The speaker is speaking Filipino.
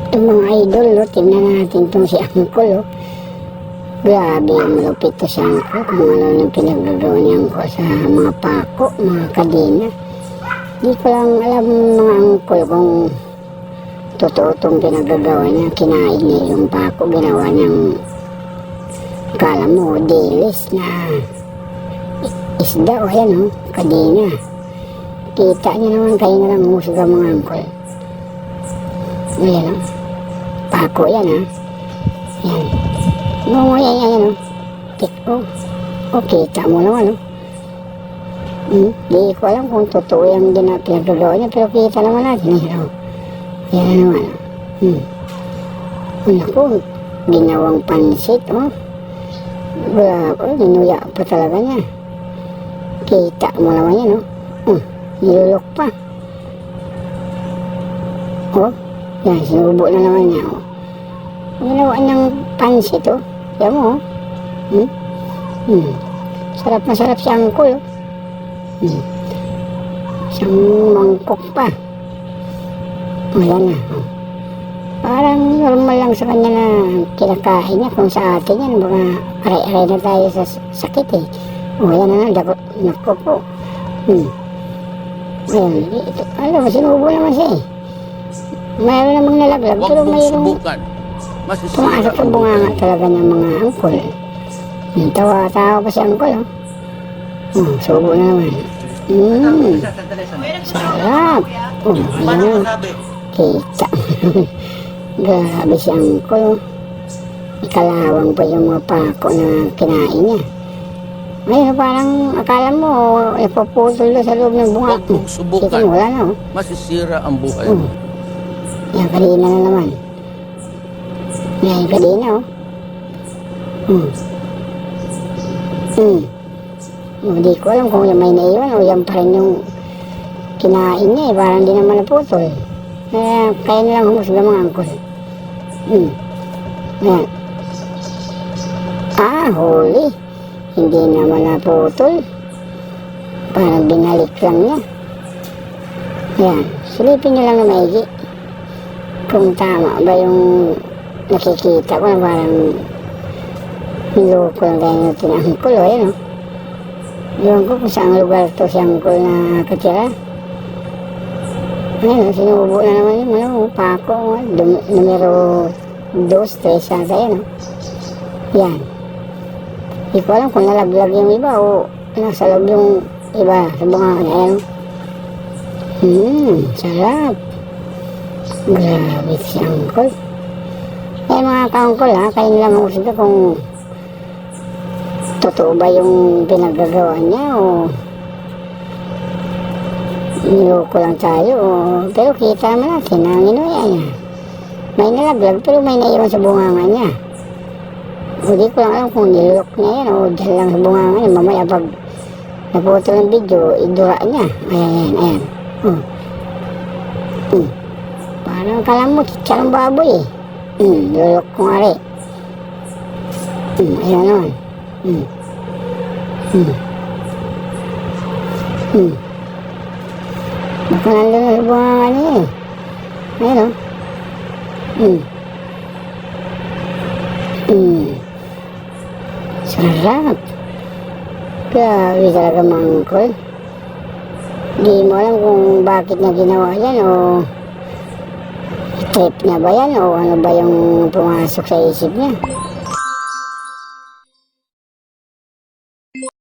Ito mga idol, no? Tingnan natin itong si Uncle, oh. Grabe, malupit to si Uncle. Kung ano yung pinagagawa ni Uncle sa mga pako, mga kadena. Di ko lang alam mga Uncle kung totoo itong pinagagawa niya. Kinain niya yung pako, ginawa niyang kala mo, dilis na isda, o yan, oh, kadena. Kita niyo naman, kayo na lang umusga mga Uncle. Ayan, oh. Pako yan, ha. Yan. Yan, oh. Oh. Oh, kita mo naman, oh. Di ko alam kung totoo yung pinagagawa niya, pero kita naman natin, eh, oh. Yan naman, oh. Naku, ginawang pansit, oh. Grabe, ninuya pa talaga niya. Kita mo naman yan, oh. Nilulok pa. Oh, yan, sinubo na naman niya, oh. Ginawa niyang pansit, oh. Yan mo, oh. Sarap na sarap si Uncle, oh. Isang mangkok pa. O, yan na, oh. Parang normal lang sa kanya na kinakain niya. Kung sa atin yan, baka aray-aray na tayo sa sakit, eh. O, yan na, naku po. Ayan, ito, alam mo, sinubo naman siya, eh. Mayroon namang nalaglag, pero mayroong tumaasok sa bunganga talaga ng mga Uncle. Tawa-tawa pa si Uncle, oh. Subo na naman. Sarap. Ayan, kita. Grabe si Uncle, oh. Ikalawang pa yung mga pako na kinain niya. Ngayon, parang akala mo, ipaputol na sa loob ng bunga. Huwag mong subukan. Wala na, oh. Masisira ang buhay mo. Yan, kanina na naman. Yan, kanina, oh. Hindi ko alam kung yung may naiwan o yan pa rin yung kinain niya, eh. Parang di naman naputol. Kaya nilang humusga mga Uncle. Yan. Huli. Hindi naman naputol. Parang binalik lang niya. Yan. Silipin niyo lang na maigi. Kung tama ba yung nakikita ko na parang niloko lang tayo natin ang Uncle, oh. Yan, oh. Ewan ko kung saan lugar to si Uncle na katira. Ayun, sinubo na naman yung ano, pako, numero 2, 3 sa yan, oh. Yan. Hindi ko alam kung nalaglag yung iba o nasa loob yung iba sa bunga niya. Ayan. Sarap. Grabe si Uncle. Eh mga ka-Uncle, ha, kayo nila mahusga kung totoo ba yung pinagagawa niya o niloko lang tayo, o pero kita naman natin na inuya niya. May nalaglag pero may naiwan sa bunganga niya. Hindi ko lang alam kung nilok niya yan o dyan lang sa bunganga niya. Mamaya pag naputol ng video, idura niya. Ayan. Parang kala mo tsarang baboy, eh. Nilok ko nga rin. Ayan naman. Baka nandun na sa bunganga niya, eh. Ayan, oh. Sarap. Grabe talaga mga Uncle. Di mo alam kung bakit niya ginawa yan o trip niya ba yan o ano ba yung pumasok sa isip niya.